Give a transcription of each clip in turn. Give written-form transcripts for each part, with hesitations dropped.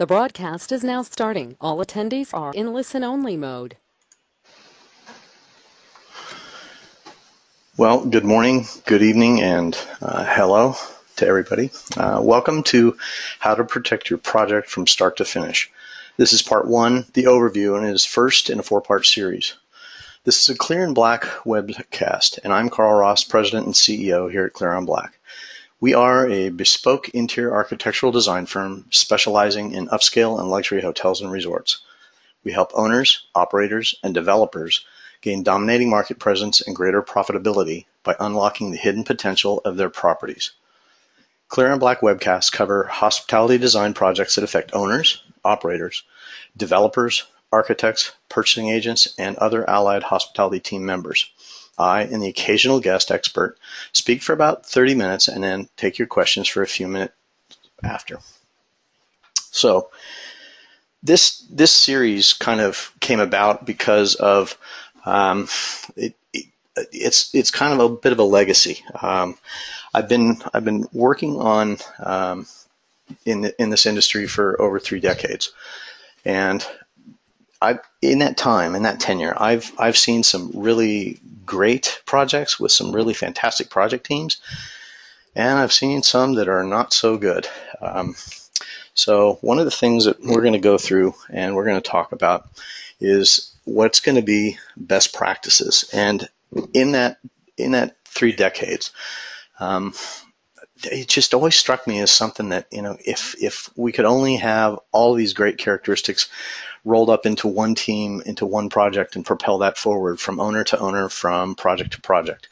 The broadcast is now starting. All attendees are in listen-only mode. Well, good morning, good evening, and hello to everybody. Welcome to How to Protect Your Project from Start to Finish. This is part one, the overview, and it is first in a four-part series. This is a Clear on Black webcast, and I'm Carl Ross, President and CEO here at Clear on Black. We are a bespoke interior architectural design firm specializing in upscale and luxury hotels and resorts. We help owners, operators, and developers gain dominating market presence and greater profitability by unlocking the hidden potential of their properties. Clear on Black webcasts cover hospitality design projects that affect owners, operators, developers, architects, purchasing agents, and other allied hospitality team members. I and the occasional guest expert speak for about 30 minutes and then take your questions for a few minutes after. So this series kind of came about because of it's kind of a bit of a legacy. I've been working on in this industry for over 3 decades, and in that time, in that tenure, I've seen some really great projects with some really fantastic project teams, and I've seen some that are not so good. So one of the things that we're going to go through and we're going to talk about is what's going to be best practices. And in that 3 decades, it just always struck me as something that, if we could only have all these great characteristics rolled up into one team, into one project, and propel that forward from owner to owner, from project to project.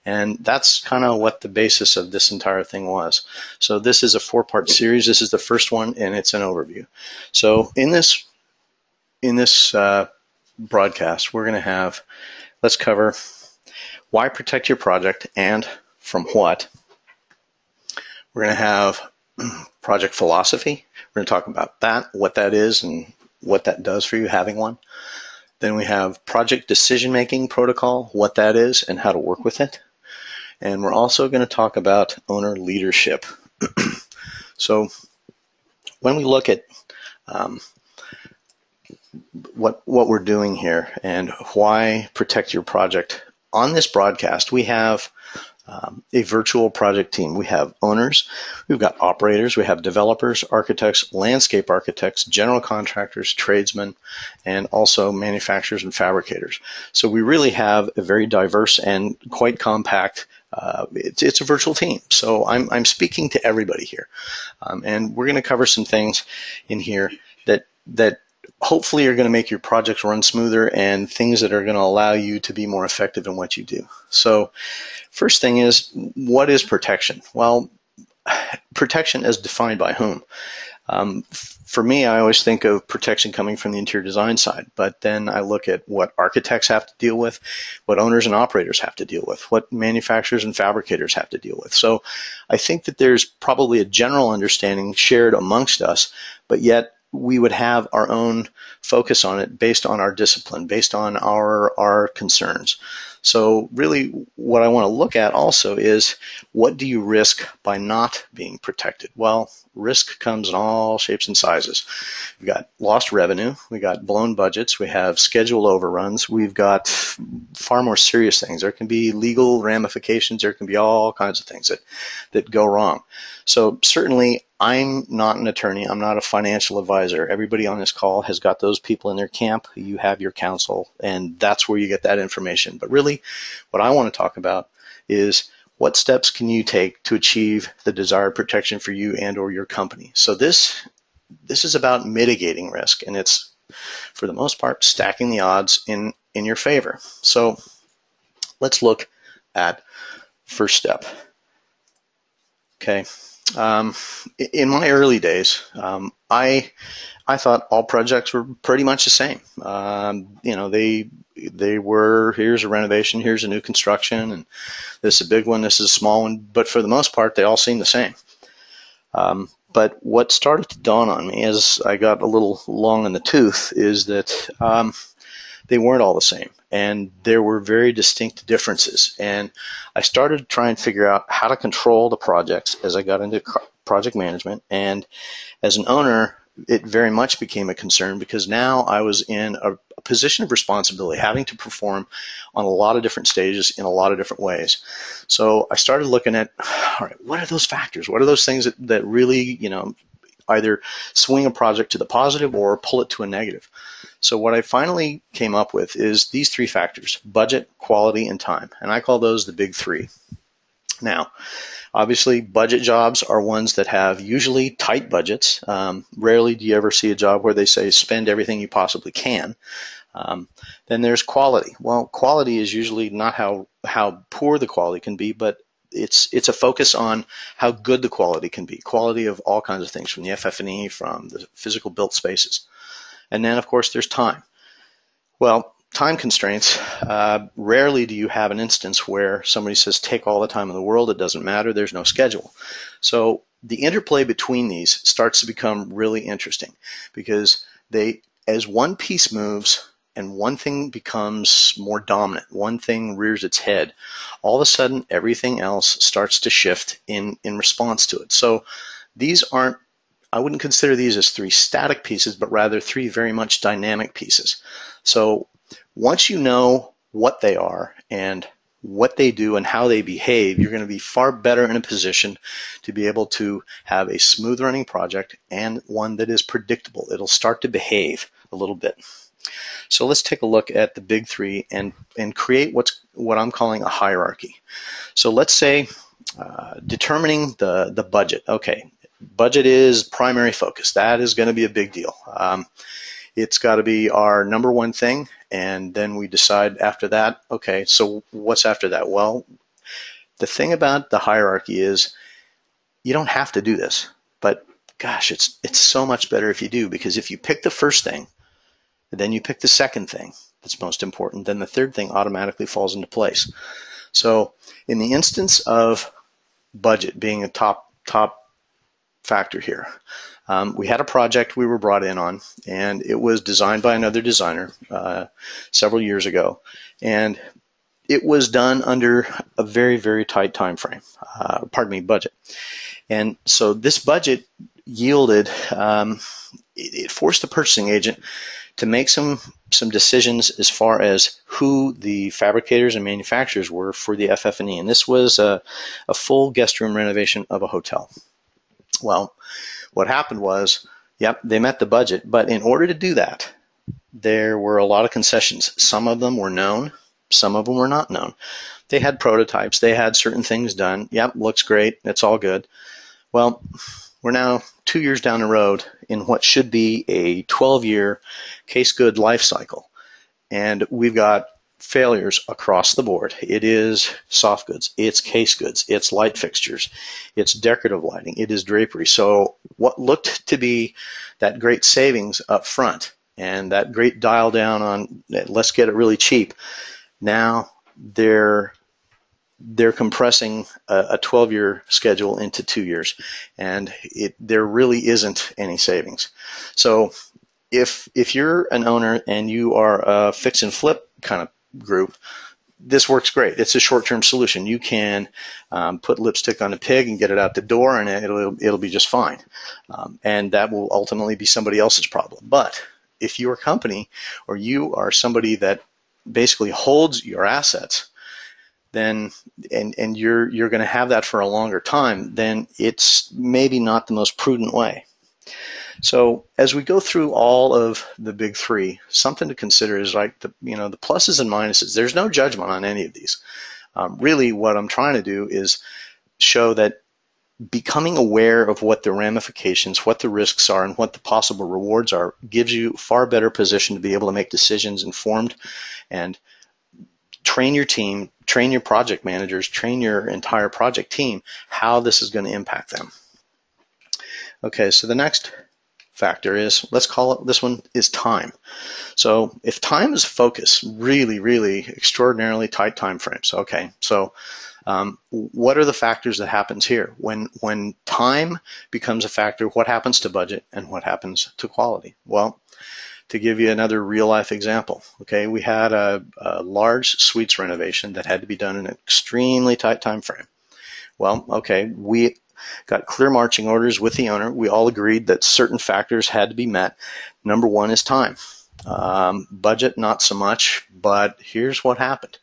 And that's kind of what the basis of this entire thing was. So this is a 4-part series. This is the first one, and it's an overview. So in this broadcast, we're going to let's cover why protect your project and from what. We're going to have project philosophy. We're going to talk about that, what that is, and what that does for you having one. Then we have project decision-making protocol, what that is and how to work with it. And we're also going to talk about owner leadership. So when we look at what we're doing here and why protect your project, on this broadcast we have a virtual project team. We have owners, we've got operators, we have developers, architects, landscape architects, general contractors, tradesmen, and also manufacturers and fabricators. So we really have a very diverse and quite compact, it's a virtual team. So I'm speaking to everybody here. And we're going to cover some things in here that hopefully are going to make your projects run smoother and things that are going to allow you to be more effective in what you do. So first thing is, what is protection? Well, protection as defined by whom? For me, I always think of protection coming from the interior design side, but then I look at what architects have to deal with, what owners and operators have to deal with, what manufacturers and fabricators have to deal with. So I think that there's probably a general understanding shared amongst us, but yet we would have our own focus on it based on our discipline, based on our concerns. So really what I want to look at also is, what do you risk by not being protected? Well, risk comes in all shapes and sizes. We've got lost revenue, we got blown budgets, we have schedule overruns, we've got far more serious things. There can be legal ramifications, there can be all kinds of things that go wrong. So certainly I'm not an attorney, I'm not a financial advisor. Everybody on this call has got those people in their camp. You have your counsel, and that's where you get that information. But really, what I want to talk about is, what steps can you take to achieve the desired protection for you and or your company? So this is about mitigating risk, and it's, for the most part, stacking the odds in your favor. So let's look at first step. Okay. In my early days, I thought all projects were pretty much the same. They were, here's a renovation, here's a new construction, and this is a big one, this is a small one. But for the most part, they all seem the same. But what started to dawn on me as I got a little long in the tooth is that they weren't all the same, and there were very distinct differences. And I started to try and figure out how to control the projects as I got into project management. And as an owner, it very much became a concern because now I was in a position of responsibility, having to perform on a lot of different stages in a lot of different ways. So I started looking at, all right, what are those factors? What are those things that really, either swing a project to the positive or pull it to a negative? So what I finally came up with is these three factors: budget, quality, and time. And I call those the big three. Now, obviously, budget jobs are ones that have usually tight budgets. Rarely do you ever see a job where they say spend everything you possibly can. Then there's quality. Well, quality is usually not how poor the quality can be, but it's a focus on how good the quality can be. Quality of all kinds of things, from the FF&E, from the physical built spaces. And then, of course, there's time. Well, time constraints, rarely do you have an instance where somebody says, take all the time in the world, it doesn't matter, there's no schedule. So the interplay between these starts to become really interesting because as one piece moves and one thing becomes more dominant, one thing rears its head, all of a sudden everything else starts to shift in response to it. So these aren't, I wouldn't consider these as three static pieces, but rather three very much dynamic pieces. So once you know what they are and what they do and how they behave, you're going to be far better in a position to be able to have a smooth running project and one that is predictable. It'll start to behave a little bit. So let's take a look at the big three and create what I'm calling a hierarchy. So let's say determining the budget. Okay, budget is primary focus. That is going to be a big deal. It's got to be our number one thing, and then we decide after that, okay, so what's after that? Well, the thing about the hierarchy is you don't have to do this, but gosh, it's so much better if you do, because if you pick the first thing, then you pick the second thing that's most important, then the third thing automatically falls into place. So in the instance of budget being a top factor here, we had a project we were brought in on, and it was designed by another designer several years ago, and it was done under a very, very tight time frame, budget. And so this budget yielded, it forced the purchasing agent to make some decisions as far as who the fabricators and manufacturers were for the FF&E. And this was a full guest room renovation of a hotel. Well, what happened was, yep, they met the budget, but in order to do that, there were a lot of concessions. Some of them were known, some of them were not known. They had prototypes, they had certain things done. Yep, looks great, it's all good. Well, we're now 2 years down the road in what should be a 12-year case good life cycle, and we've got failures across the board. It is soft goods, it's case goods, it's light fixtures, it's decorative lighting, it is drapery. So what looked to be that great savings up front and that great dial down on let's get it really cheap, now they're compressing a 12-year schedule into 2 years, and there really isn't any savings. So if you're an owner and you are a fix and flip kind of group, this works great. It's a short-term solution. You can put lipstick on a pig and get it out the door, and it'll be just fine. And that will ultimately be somebody else's problem. But if you're a company or you are somebody that basically holds your assets, then and you're going to have that for a longer time, then it's maybe not the most prudent way. So as we go through all of the big three, something to consider is like the pluses and minuses. There's no judgment on any of these. Really, what I'm trying to do is show that becoming aware of what the ramifications, what the risks are, and what the possible rewards are gives you far better position to be able to make decisions informed and train your team, train your project managers, train your entire project team how this is going to impact them. Okay, so the next factor is, let's call it, this one is time. So if time is focus, really, really extraordinarily tight time frames. Okay, so what are the factors that happens here? When time becomes a factor, what happens to budget and what happens to quality? Well, to give you another real life example, okay, we had a large suites renovation that had to be done in an extremely tight time frame. Well, okay, we got clear marching orders with the owner. We all agreed that certain factors had to be met. Number one is time. Budget, not so much, but here's what happened.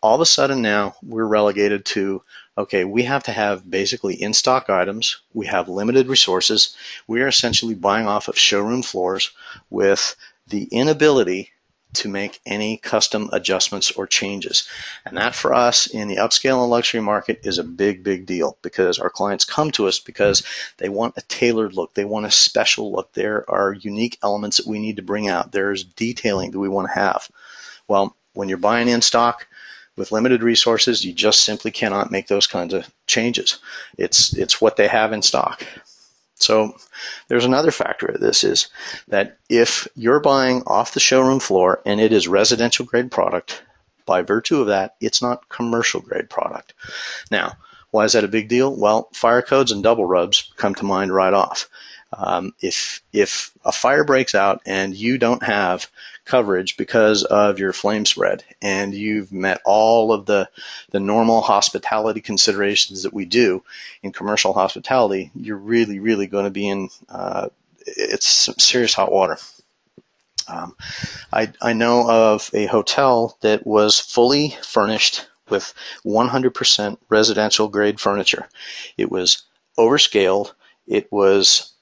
All of a sudden now we're relegated to, okay, we have to have basically in-stock items. We have limited resources. We are essentially buying off of showroom floors with the inability to make any custom adjustments or changes. And that for us in the upscale and luxury market is a big, big deal, because our clients come to us because they want a tailored look. They want a special look. There are unique elements that we need to bring out. There's detailing that we want to have. Well, when you're buying in stock with limited resources, you just simply cannot make those kinds of changes. It's what they have in stock. So there's another factor of this, is that if you're buying off the showroom floor and it is residential grade product, by virtue of that, it's not commercial grade product. Now, why is that a big deal? Well, fire codes and double rubs come to mind right off. If a fire breaks out and you don't have coverage because of your flame spread, and you've met all of the normal hospitality considerations that we do in commercial hospitality, you're really, really going to be in it's some serious hot water. I know of a hotel that was fully furnished with 100% residential grade furniture. It was overscaled, it was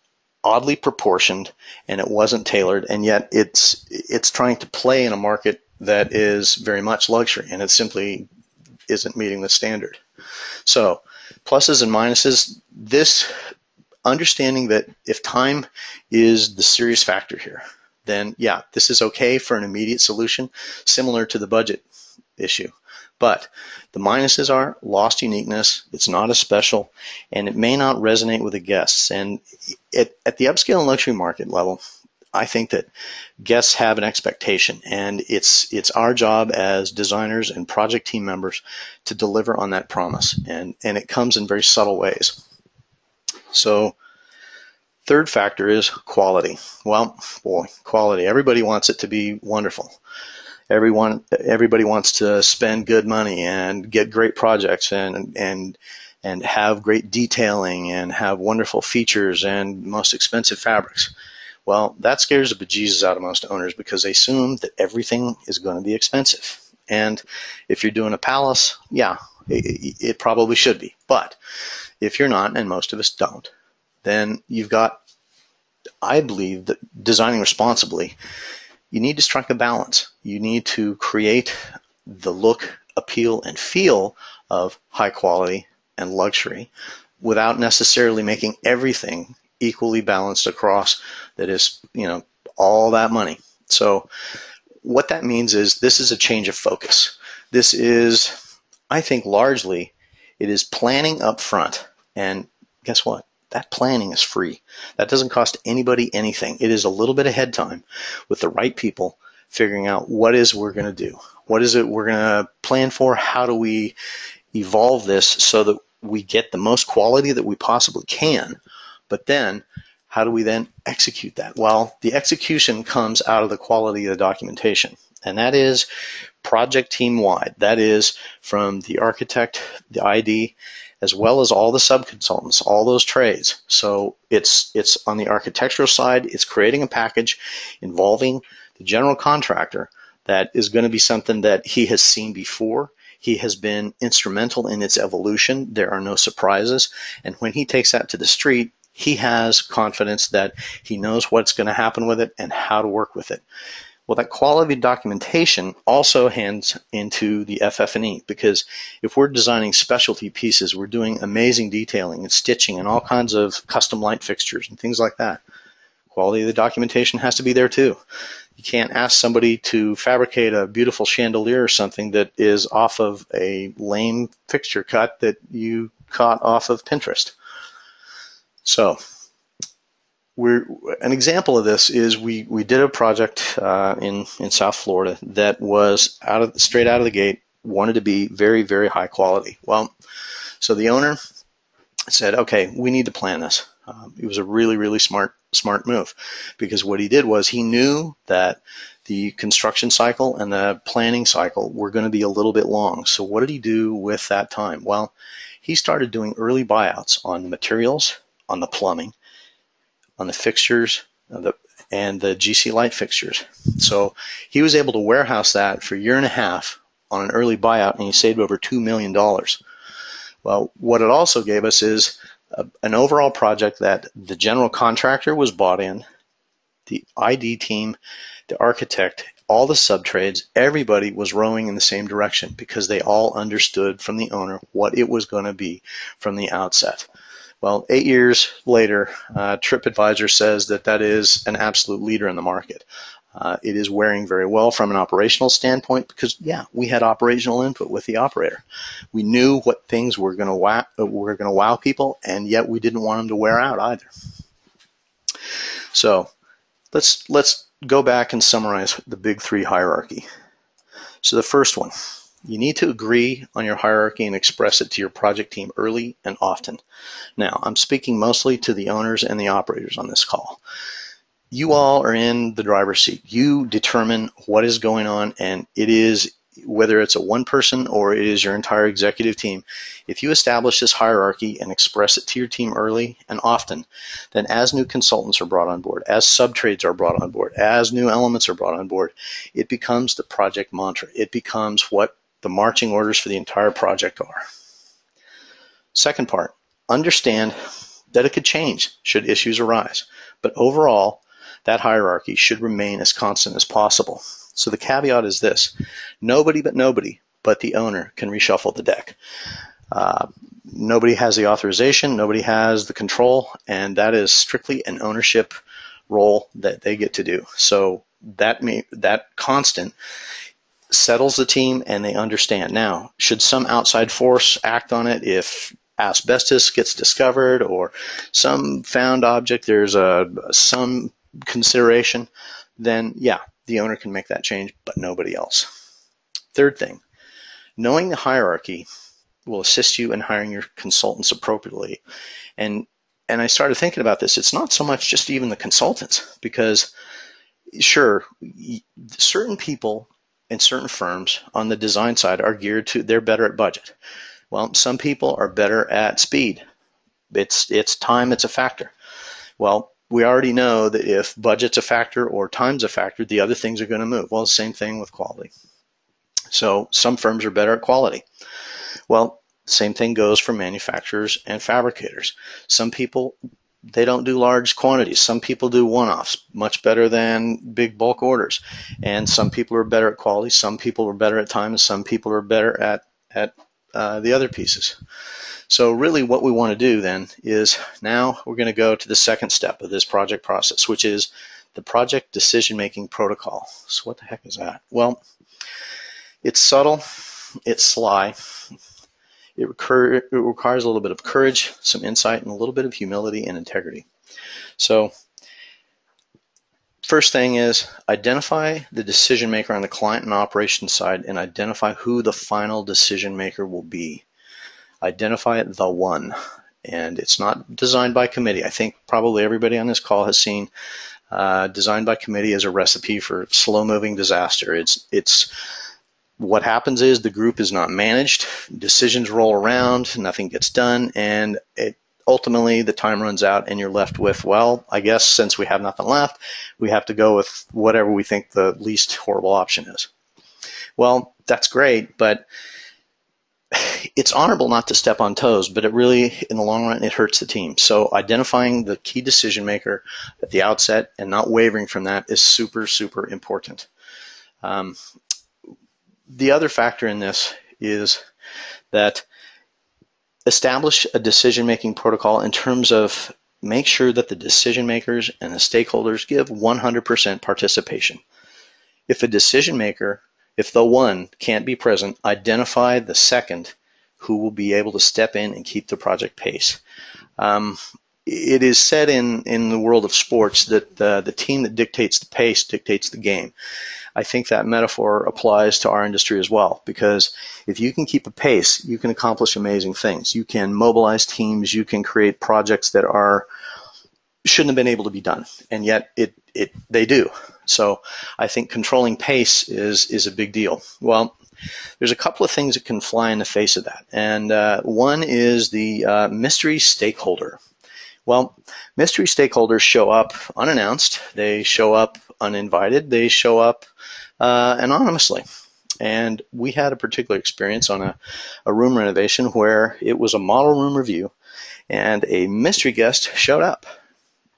oddly proportioned, and it wasn't tailored, and yet it's trying to play in a market that is very much luxury, and it simply isn't meeting the standard. So pluses and minuses, this understanding that if time is the serious factor here, then yeah, this is okay for an immediate solution similar to the budget issue. But the minuses are lost uniqueness, it's not as special, and it may not resonate with the guests. And at the upscale and luxury market level, I think that guests have an expectation, and it's our job as designers and project team members to deliver on that promise. And it comes in very subtle ways. So third factor is quality. Well, boy, quality. Everybody wants it to be wonderful. Everybody wants to spend good money and get great projects and have great detailing and have wonderful features and most expensive fabrics. Well, that scares the bejesus out of most owners, because they assume that everything is going to be expensive. And if you're doing a palace, yeah, it probably should be. But if you're not, and most of us don't, then you've got, I believe, that designing responsibly, you need to strike a balance. You need to create the look, appeal, and feel of high quality and luxury without necessarily making everything equally balanced across that is, all that money. So what that means is this is a change of focus. This is, I think, largely, it is planning up front. And guess what? That planning is free. That doesn't cost anybody anything. It is a little bit of head time with the right people figuring out what is we're going to do. What is it we're going to plan for? How do we evolve this so that we get the most quality that we possibly can? But then, how do we then execute that? Well, the execution comes out of the quality of the documentation. And that is project team wide. That is from the architect, the ID, as well as all the sub-consultants, all those trades. So it's on the architectural side, it's creating a package involving the general contractor that is going to be something that he has seen before. He has been instrumental in its evolution. There are no surprises. And when he takes that to the street, he has confidence that he knows what's going to happen with it and how to work with it. Well, that quality documentation also hands into the FF&E, because if we're designing specialty pieces, we're doing amazing detailing and stitching and all kinds of custom light fixtures and things like that. Quality of the documentation has to be there too. You can't ask somebody to fabricate a beautiful chandelier or something that is off of a lame fixture cut that you caught off of Pinterest. So an example of this is we did a project in South Florida that was straight out of the gate, wanted to be very, very high quality. Well, so the owner said, okay, we need to plan this. It was a really, really smart move, because what he did was he knew that the construction cycle and the planning cycle were going to be a little bit long. So what did he do with that time? Well, he started doing early buyouts on the materials, on the plumbing, on the fixtures, and the GC light fixtures. So he was able to warehouse that for a year and a half on an early buyout, and he saved over $2 million. Well, what it also gave us is an overall project that the general contractor was bought in, the ID team, the architect, all the subtrades, everybody was rowing in the same direction because they all understood from the owner what it was going to be from the outset. Well, 8 years later, TripAdvisor says that that is an absolute leader in the market. It is wearing very well from an operational standpoint because, yeah, we had operational input with the operator. We knew what things were going to wow people, and yet we didn't want them to wear out either. So let's go back and summarize the big three hierarchy. So the first one, you need to agree on your hierarchy and express it to your project team early and often. Now, I'm speaking mostly to the owners and the operators on this call. You all are in the driver's seat. You determine what is going on, and it is, whether it's a one person or it is your entire executive team, if you establish this hierarchy and express it to your team early and often, then as new consultants are brought on board, as subtrades are brought on board, as new elements are brought on board, it becomes the project mantra. It becomes what the marching orders for the entire project are. Second part, understand that it could change should issues arise, but overall, that hierarchy should remain as constant as possible. So the caveat is this: nobody but the owner can reshuffle the deck. Nobody has the authorization, nobody has the control, and that is strictly an ownership role that they get to do. So that constant settles the team, and they understand. Now, should some outside force act on it, if asbestos gets discovered or some found object, there's some consideration, then yeah, the owner can make that change, but nobody else. Third thing, knowing the hierarchy will assist you in hiring your consultants appropriately. And I started thinking about this. It's not so much just even the consultants, because sure, certain people in certain firms on the design side are geared to, they're better at budget. Well, some people are better at speed. It's time, it's a factor. Well, we already know that if budget's a factor or time's a factor, the other things are going to move. Well, the same thing with quality. So some firms are better at quality. Well, same thing goes for manufacturers and fabricators. Some people, they don't do large quantities. Some people do one-offs much better than big bulk orders. And some people are better at quality. Some people are better at time, and some people are better at the other pieces. So really what we want to do then is, now we're going to go to the second step of this project process, which is the project decision-making protocol. So what the heck is that? Well, it's subtle, it's sly, it requires a little bit of courage, some insight, and a little bit of humility and integrity. So first thing is, identify the decision maker on the client and operations side, and identify who the final decision maker will be. Identify the one. And it's not designed by committee. I think probably everybody on this call has seen design by committee as a recipe for slow-moving disaster. It's what happens is the group is not managed, decisions roll around, nothing gets done, and ultimately the time runs out, and you're left with, well, I guess since we have nothing left, we have to go with whatever we think the least horrible option is. Well, that's great, but it's honorable not to step on toes, but it really, in the long run, it hurts the team. So identifying the key decision maker at the outset and not wavering from that is super, super important. The other factor in this is that establish a decision-making protocol in terms of make sure that the decision makers and the stakeholders give 100% participation. If a decision maker, if the one can't be present, identify the second who will be able to step in and keep the project pace. It is said in the world of sports that the team that dictates the pace dictates the game. I think that metaphor applies to our industry as well, because if you can keep a pace, you can accomplish amazing things. You can mobilize teams, you can create projects that shouldn't have been able to be done, and yet they do. So I think controlling pace is a big deal. Well, there's a couple of things that can fly in the face of that. And one is the mystery stakeholder. Well, mystery stakeholders show up unannounced. They show up uninvited. They show up anonymously. And we had a particular experience on a room renovation where it was a model room review and a mystery guest showed up.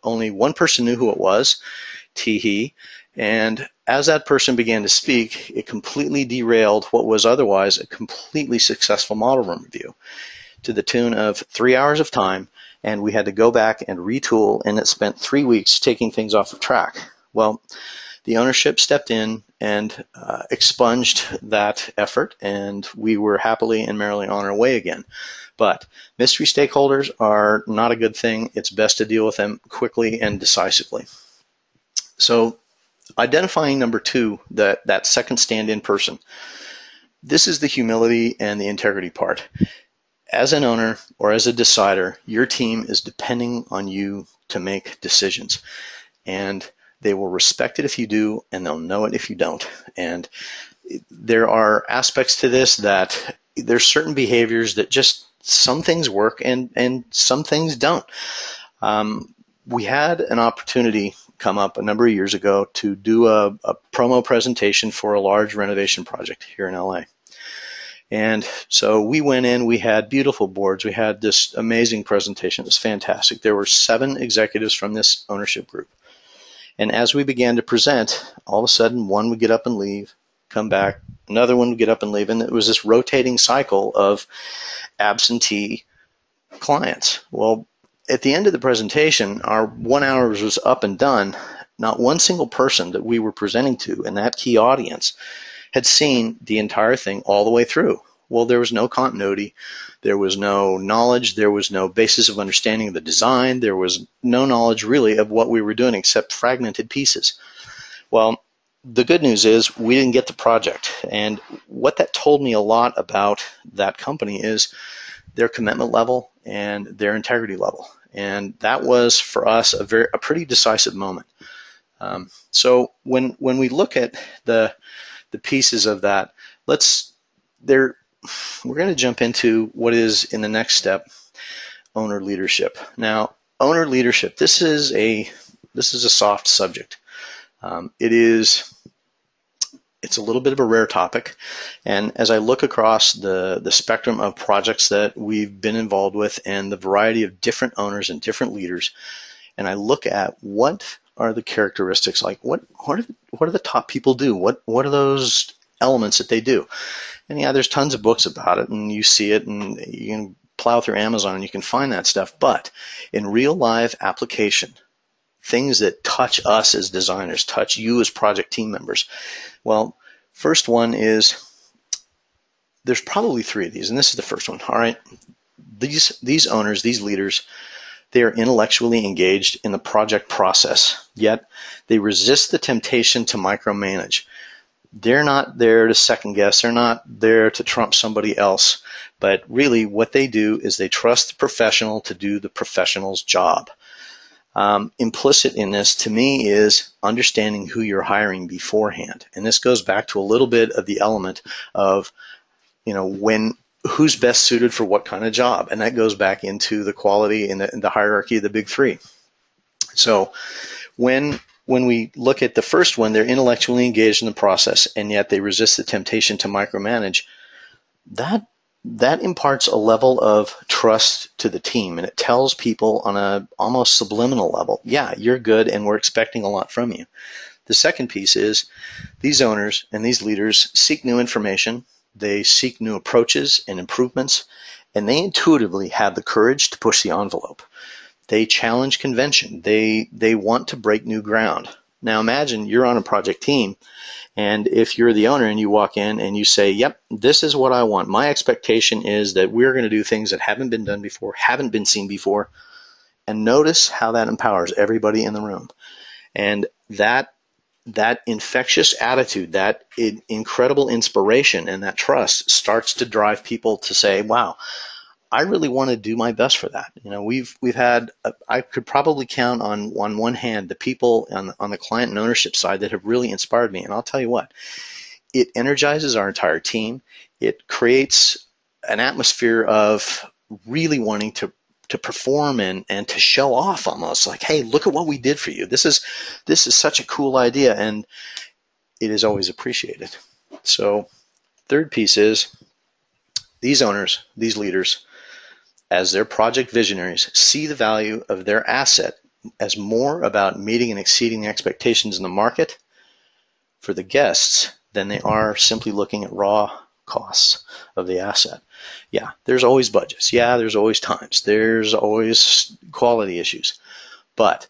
Only one person knew who it was, he. And as that person began to speak, it completely derailed what was otherwise a completely successful model room review to the tune of 3 hours of time, and we had to go back and retool, and it spent 3 weeks taking things off of track. Well, the ownership stepped in and expunged that effort, and we were happily and merrily on our way again. But mystery stakeholders are not a good thing. It's best to deal with them quickly and decisively. So identifying number two, that second stand-in person. This is the humility and the integrity part. As an owner or as a decider, your team is depending on you to make decisions. And they will respect it if you do, and they'll know it if you don't. And there are aspects to this that there's certain behaviors that just some things work and some things don't. We had an opportunity come up a number of years ago to do a promo presentation for a large renovation project here in LA. And so we went in, we had beautiful boards, we had this amazing presentation. It was fantastic. There were 7 executives from this ownership group. And as we began to present, all of a sudden one would get up and leave, come back, another one would get up and leave, and it was this rotating cycle of absentee clients. Well, at the end of the presentation, our 1 hour was up and done. Not one single person that we were presenting to in that key audience had seen the entire thing all the way through. Well, there was no continuity. There was no knowledge. There was no basis of understanding of the design. There was no knowledge really of what we were doing except fragmented pieces. Well, the good news is we didn't get the project. And what that told me a lot about that company is their commitment level and their integrity level. And that was for us a pretty decisive moment. So when we look at the pieces of that, we're going to jump into what is in the next step, owner leadership. Now, owner leadership, this is a soft subject. It's a little bit of a rare topic, and as I look across the spectrum of projects that we've been involved with and the variety of different owners and different leaders, and I look at what are the characteristics, like what do the top people do? What are those elements that they do? And yeah, there's tons of books about it, and you see it, and you can plow through Amazon and you can find that stuff. But in real live application, things that touch us as designers, touch you as project team members. Well, first one is, there's probably 3 of these, and this is the first one. All right, these owners, these leaders, they are intellectually engaged in the project process, yet they resist the temptation to micromanage. They're not there to second guess. They're not there to trump somebody else. But really what they do is they trust the professional to do the professional's job. Implicit in this, to me, is understanding who you're hiring beforehand. And this goes back to a little bit of the element of, who's best suited for what kind of job. And that goes back into the quality and the hierarchy of the big 3. So when we look at the first one, they're intellectually engaged in the process, and yet they resist the temptation to micromanage. That imparts a level of trust to the team, and it tells people on a almost subliminal level, yeah, you're good, and we're expecting a lot from you. The second piece is these owners and these leaders seek new information, they seek new approaches and improvements, and they intuitively have the courage to push the envelope. They challenge convention. They want to break new ground. Now imagine you're on a project team, and if you're the owner and you walk in and you say, yep, this is what I want. My expectation is that we're going to do things that haven't been done before, haven't been seen before, and notice how that empowers everybody in the room. And that infectious attitude, that incredible inspiration and that trust starts to drive people to say, wow, I really want to do my best for that. We've had I could probably count on one hand the people on the client and ownership side that have really inspired me. And I'll tell you what, it energizes our entire team. It creates an atmosphere of really wanting to perform and to show off, almost like, hey, look at what we did for you. This is such a cool idea, and it is always appreciated. So third piece is these owners, these leaders, as their project visionaries, see the value of their asset as more about meeting and exceeding the expectations in the market for the guests than they are simply looking at raw costs of the asset. Yeah, there's always budgets. Yeah, there's always times. There's always quality issues. But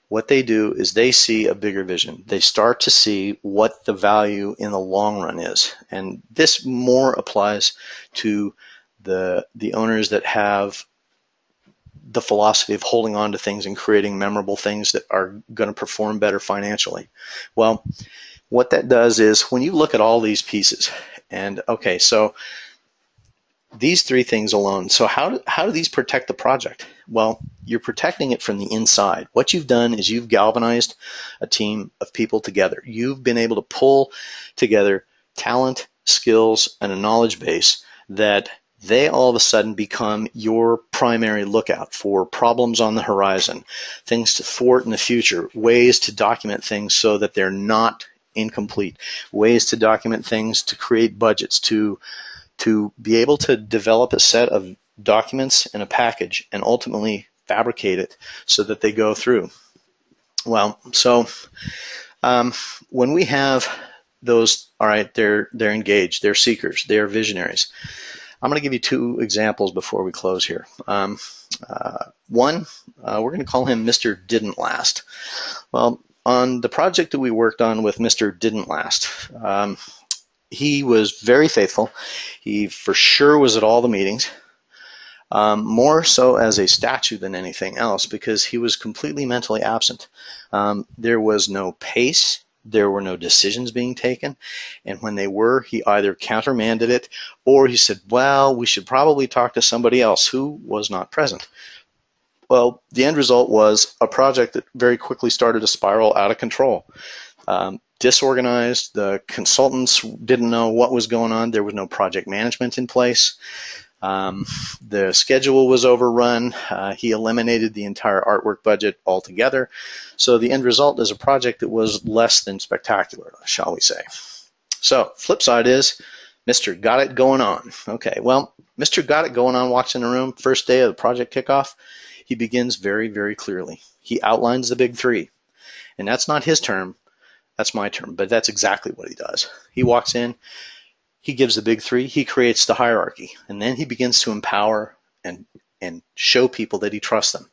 what they do is they see a bigger vision. They start to see what the value in the long run is. And this more applies to the owners that have the philosophy of holding on to things and creating memorable things that are going to perform better financially. Well, what that does is when you look at all these pieces, and okay, so these three things alone, so how do these protect the project? Well, you're protecting it from the inside. What you've done is you've galvanized a team of people together. You've been able to pull together talent, skills, and a knowledge base that they all of a sudden become your primary lookout for problems on the horizon, things to thwart in the future, ways to document things so that they're not incomplete, ways to document things, to create budgets, to be able to develop a set of documents and a package and ultimately fabricate it so that they go through. Well, so when we have those, all right, they're engaged, they're seekers, they're visionaries. I'm going to give you two examples before we close here. One, we're going to call him Mr. Didn't Last. Well, on the project that we worked on with Mr. Didn't Last, he was very faithful. He for sure was at all the meetings, more so as a statue than anything else because he was completely mentally absent. There was no pace. There were no decisions being taken, and when they were, he either countermanded it or he said, well, we should probably talk to somebody else who was not present. Well, the end result was a project that very quickly started to spiral out of control. Disorganized, the consultants didn't know what was going on, there was no project management in place. The schedule was overrun. He eliminated the entire artwork budget altogether. So the end result is a project that was less than spectacular, shall we say. So flip side is Mr. Got It Going On. Okay, well, Mr. Got It Going On walks in the room, first day of the project kickoff. He begins very, very clearly. He outlines the big three. And that's not his term, that's my term, but that's exactly what he does. He walks in, he gives the big three, he creates the hierarchy, and then he begins to empower and show people that he trusts them.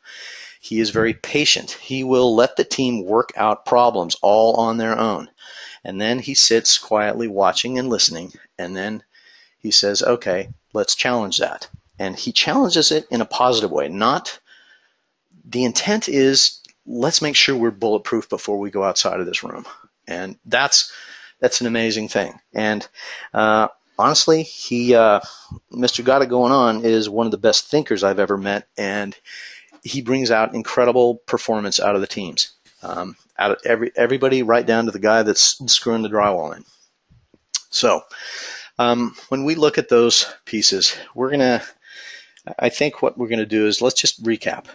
He is very patient. He will let the team work out problems all on their own. And then he sits quietly watching and listening, and then he says, okay, let's challenge that. And he challenges it in a positive way. Not, the intent is, let's make sure we're bulletproof before we go outside of this room. And that's an amazing thing. And honestly, Mr. Got It Going On is one of the best thinkers I've ever met, and he brings out incredible performance out of the teams, out of everybody, right down to the guy that's screwing the drywall in. So when we look at those pieces, I think what we're gonna do is let's just recap.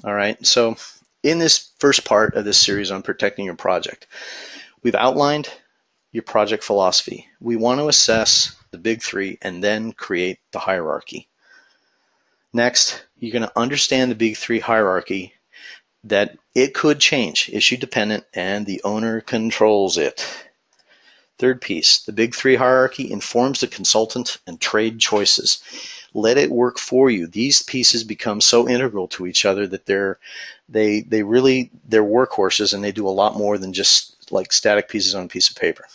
All right. So in this first part of this series on protecting your project, we've outlined your project philosophy. We want to assess the big three and then create the hierarchy. Next, you're going to understand the big three hierarchy, that it could change, issue dependent, and the owner controls it. Third piece, the big three hierarchy informs the consultant and trade choices. Let it work for you. These pieces become so integral to each other that they're workhorses, and they do a lot more than just like static pieces on a piece of paper.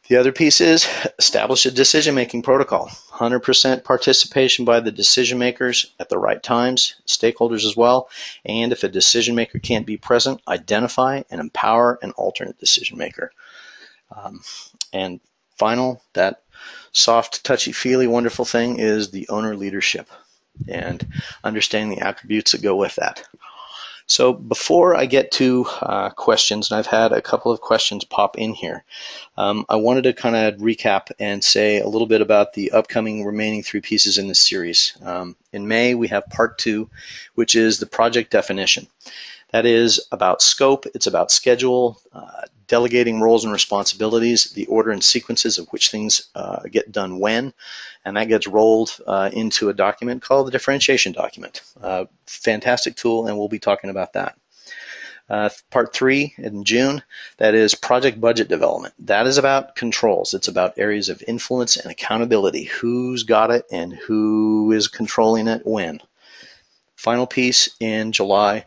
The other piece is establish a decision-making protocol. 100% participation by the decision makers at the right times, stakeholders as well. And if a decision maker can't be present, identify and empower an alternate decision maker. And final, that soft, touchy-feely, wonderful thing is the owner leadership and understanding the attributes that go with that. So before I get to questions, and I've had a couple of questions pop in here, I wanted to kind of recap and say a little bit about the upcoming remaining 3 pieces in this series. In May, we have part 2, which is the project definition. That is about scope, it's about schedule, delegating roles and responsibilities, the order and sequences of which things get done when, and that gets rolled into a document called the differentiation document. Fantastic tool, and we'll be talking about that. Part 3 in June, that is project budget development. That is about controls. It's about areas of influence and accountability. Who's got it and who is controlling it when. Final piece in July.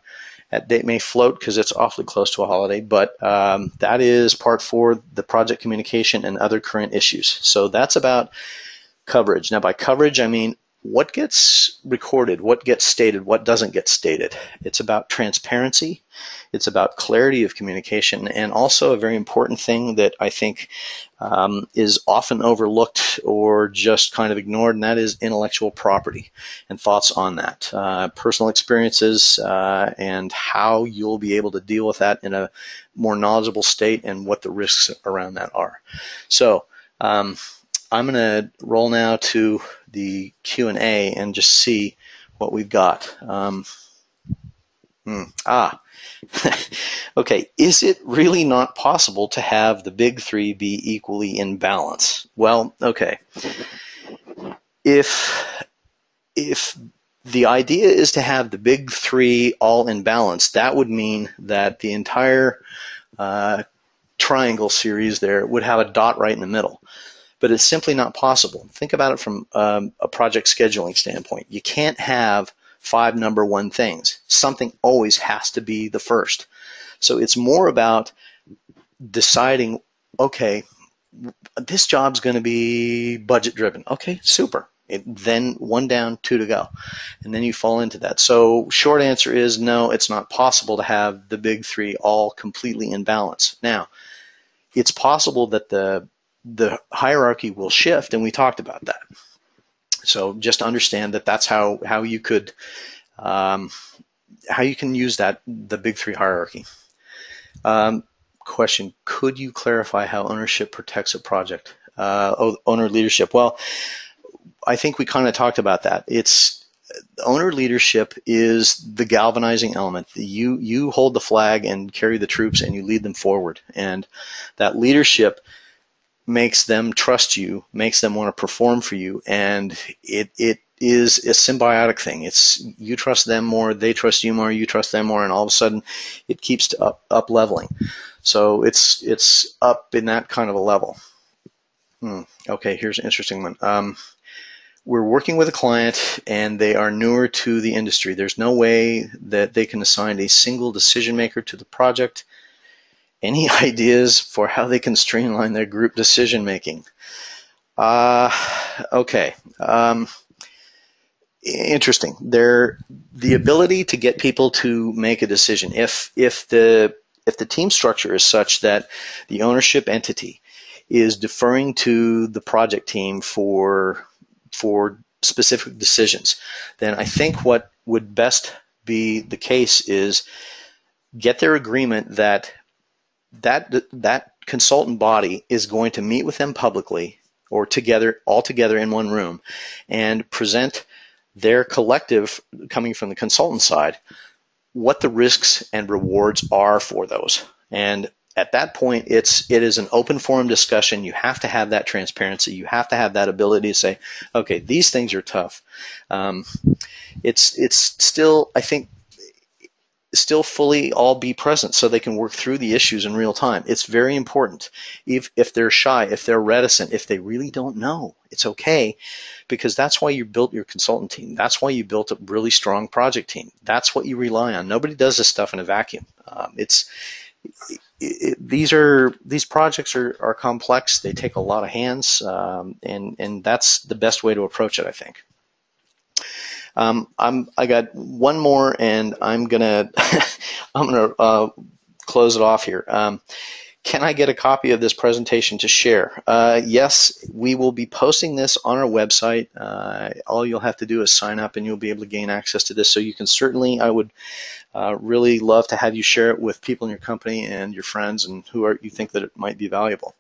That date may float because it's awfully close to a holiday, but that is part 4, the project communication and other current issues. So that's about coverage. Now by coverage, I mean what gets recorded, what gets stated, what doesn't get stated. It's about transparency. It's about clarity of communication, and also a very important thing that I think is often overlooked or just kind of ignored, and that is intellectual property and thoughts on that. Personal experiences and how you'll be able to deal with that in a more knowledgeable state and what the risks around that are. So I'm going to roll now to the Q&A and just see what we've got. Okay, is it really not possible to have the big 3 be equally in balance? Well, okay. If the idea is to have the big 3 all in balance, that would mean that the entire triangle series there would have a dot right in the middle. But it's simply not possible. Think about it from a project scheduling standpoint. You can't have 5 number 1 things. Something always has to be the first. So it's more about deciding, okay, this job's going to be budget driven. Okay, super. Then 1 down, 2 to go. And then you fall into that. So short answer is no, it's not possible to have the big 3 all completely in balance. Now, it's possible that the hierarchy will shift, and we talked about that. So just understand that that's how you could how you can use that, the big 3 hierarchy. Question: could you clarify how ownership protects a project? Owner leadership. Well, I think we kind of talked about that. It's owner leadership is the galvanizing element. You hold the flag and carry the troops, and you lead them forward. And that leadership makes them trust you, makes them want to perform for you, and it is a symbiotic thing. It's you trust them more, they trust you more, you trust them more, and all of a sudden it keeps up leveling. So it's up in that kind of a level. Okay, here's an interesting one. We're working with a client and they are newer to the industry. There's no way that they can assign a single decision maker to the project. Any ideas for how they can streamline their group decision making? Okay. Interesting. The ability to get people to make a decision. If the team structure is such that the ownership entity is deferring to the project team for specific decisions, then I think what would best be the case is get their agreement that consultant body is going to meet with them publicly or all together in one room and present their collective, coming from the consultant side, what the risks and rewards are for those. And at that point, it is an open forum discussion. You have to have that transparency. You have to have that ability to say, okay, these things are tough. It's still, I think, still fully all be present so they can work through the issues in real time. It's very important. If they're shy, if they're reticent, if they really don't know, it's okay, because that's why you built your consultant team. That's why you built a really strong project team. That's what you rely on. Nobody does this stuff in a vacuum. These projects are complex. They take a lot of hands, and that's the best way to approach it, I think. I got one more, and I'm gonna close it off here. Can I get a copy of this presentation to share? Yes, we will be posting this on our website. All you'll have to do is sign up and you'll be able to gain access to this. So you can certainly, I would really love to have you share it with people in your company and your friends and you think that it might be valuable.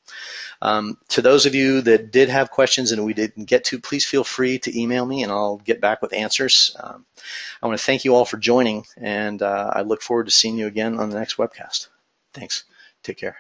To those of you that did have questions and we didn't get to, please feel free to email me and I'll get back with answers. I want to thank you all for joining, and I look forward to seeing you again on the next webcast. Thanks. Take care.